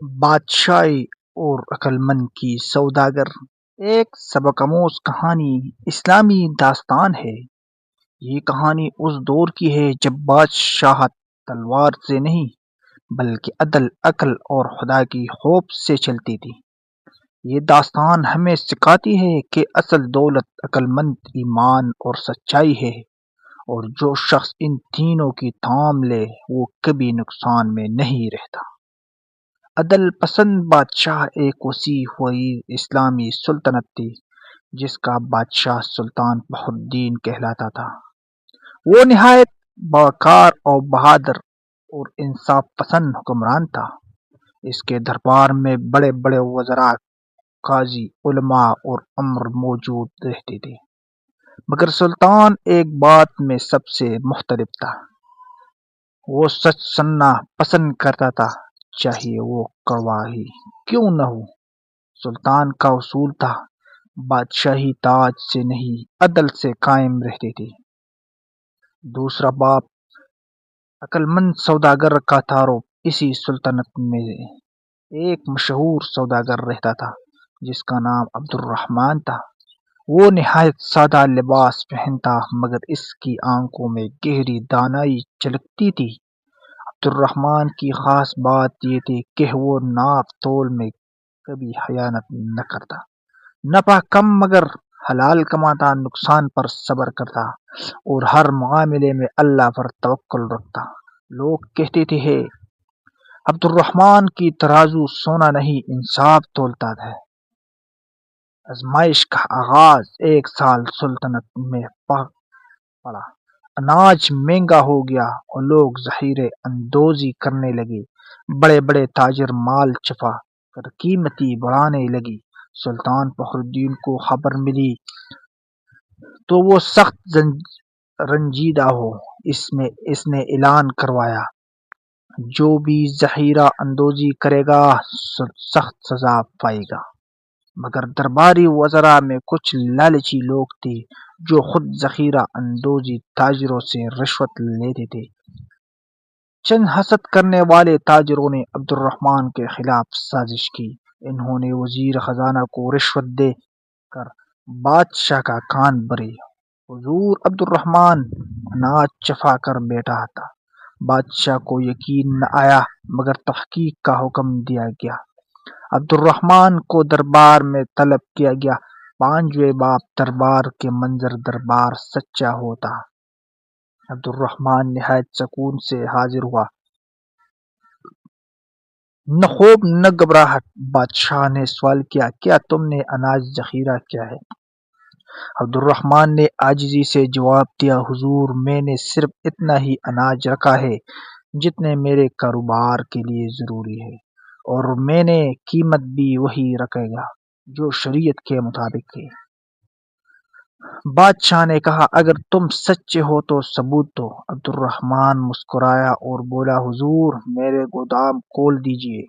بادشاہی اور عقل مند کی سوداگر ایک سبق آموز کہانی اسلامی داستان ہے۔ یہ کہانی اس دور کی ہے جب بادشاہت تلوار سے نہیں بلکہ عدل، عقل اور خدا کی خوف سے چلتی تھی۔ یہ داستان ہمیں سکھاتی ہے کہ اصل دولت عقل مند، ایمان اور سچائی ہے، اور جو شخص ان تینوں کی تھام لے وہ کبھی نقصان میں نہیں رہتا۔ عدل پسند بادشاہ ایک وسیع ہوئی اسلامی سلطنت تھی جس کا بادشاہ سلطان فخر الدین کہلاتا تھا۔ وہ نہایت باوقار اور بہادر اور انصاف پسند حکمران تھا۔ اس کے دربار میں بڑے بڑے وزراء، قاضی، علماء اور امر موجود رہتے تھے، مگر سلطان ایک بات میں سب سے مختلف تھا۔ وہ سچ سننا پسند کرتا تھا، چاہیے وہ کڑوا ہی کیوں نہ ہو۔ سلطان کا اصول تھا، بادشاہی تاج سے نہیں عدل سے قائم رہتی تھی۔ دوسرا باب، عقل مند سوداگر کا تعارف۔ اسی سلطنت میں ایک مشہور سوداگر رہتا تھا جس کا نام عبد الرحمن تھا۔ وہ نہایت سادہ لباس پہنتا مگر اس کی آنکھوں میں گہری دانائی جھلکتی تھی۔ عبد الرحمن کی خاص بات یہ تھی کہ وہ ناپ تول میں کبھی خیانت نہ کرتا۔ نفع کم مگر حلال کماتا، نقصان پر صبر کرتا اور ہر معاملے میں اللہ پر توکل رکھتا۔ لوگ کہتے تھے عبد الرحمن کی ترازو سونا نہیں انصاف تولتا ہے۔ آزمائش کا آغاز ایک سال سلطنت میں پڑا۔ اناج مہنگا ہو گیا اور لوگ ذخیرہ اندوزی کرنے لگے۔ بڑے بڑے تاجر مال چھپا کر قیمتیں بڑھانے لگے۔ سلطان فخر الدین کو خبر ملی تو وہ سخت رنجیدہ ہو۔ اس نے اعلان کروایا، جو بھی ذخیرہ اندوزی کرے گا سخت سزا پائے گا۔ مگر درباری وزراء میں کچھ لالچی لوگ تھے جو خود ذخیرہ اندوزی تاجروں سے رشوت لیتے تھے۔ چند حسد کرنے والے تاجروں نے عبد الرحمن کے خلاف سازش کی۔ انہوں نے وزیر خزانہ کو رشوت دے کر بادشاہ کا کان بھرے۔ حضور عبد الرحمن اناج چھپا کر بیٹھا تھا۔ بادشاہ کو یقین نہ آیا مگر تحقیق کا حکم دیا گیا۔ عبد الرحمن کو دربار میں طلب کیا گیا۔ پانچویں باب، دربار کے منظر۔ دربار سچا ہوتا۔ عبد الرحمن نہایت سکون سے حاضر ہوا، نہ خوف نہ گھبراہٹ۔ بادشاہ نے سوال کیا، کیا تم نے اناج ذخیرہ کیا ہے؟ عبد الرحمن نے عاجزی سے جواب دیا، حضور میں نے صرف اتنا ہی اناج رکھا ہے جتنے میرے کاروبار کے لیے ضروری ہے، اور میں نے قیمت بھی وہی رکھے گا جو شریعت کے مطابق ہے۔ بادشاہ نے کہا، اگر تم سچے ہو تو ثبوت دو۔ عبد الرحمن مسکرایا اور بولا، حضور میرے گودام کھول دیجئے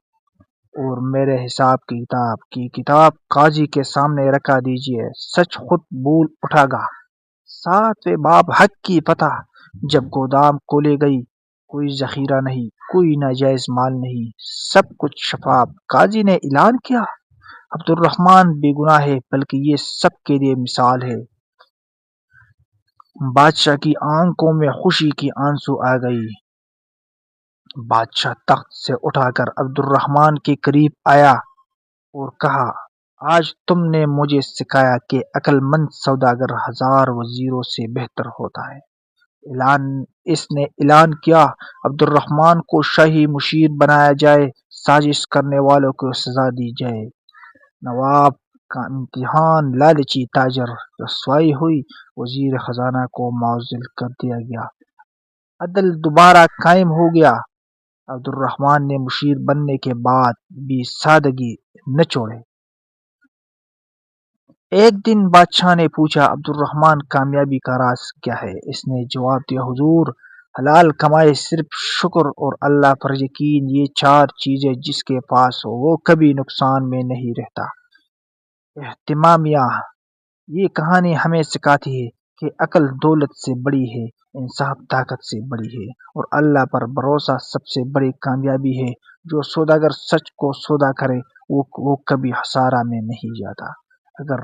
اور میرے حساب کی کتاب قاضی کے سامنے رکھا دیجئے، سچ خود بول اٹھے گا۔ ساتویں باب، حق کی فتح۔ جب گودام کھولے گئی، کوئی ذخیرہ نہیں، کوئی ناجائز مال نہیں، سب کچھ شفاف۔ قاضی نے اعلان کیا، عبد الرحمن بے گناہ ہے، بلکہ یہ سب کے لیے مثال ہے۔ بادشاہ کی آنکھوں میں خوشی کی آنسو آ گئی۔ بادشاہ تخت سے اٹھا کر عبد الرحمن کے قریب آیا اور کہا، آج تم نے مجھے سکھایا کہ عقل مند سوداگر ہزار وزیروں سے بہتر ہوتا ہے۔ اس نے اعلان کیا، عبد الرحمن کو شاہی مشیر بنایا جائے، سازش کرنے والوں کو سزا دی جائے۔ نواب کا امتحان، لالچی تاجر رسوائی ہوئی، وزیر خزانہ کو معزول کر دیا گیا، عدل دوبارہ قائم ہو گیا۔ عبد الرحمن نے مشیر بننے کے بعد بھی سادگی نہ چھوڑی۔ ایک دن بادشاہ نے پوچھا، عبد الرحمن کامیابی کا راز کیا ہے؟ اس نے جواب دیا، حضور حلال کمائی، صرف شکر اور اللہ پر یقین، یہ چار چیزیں جس کے پاس ہو وہ کبھی نقصان میں نہیں رہتا۔ اہتمامیہ، یہ کہانی ہمیں سکھاتی ہے کہ عقل دولت سے بڑی ہے، انصاف طاقت سے بڑی ہے، اور اللہ پر بھروسہ سب سے بڑی کامیابی ہے۔ جو سوداگر سچ کو سودا کرے وہ کبھی خسارہ میں نہیں جاتا۔ اگر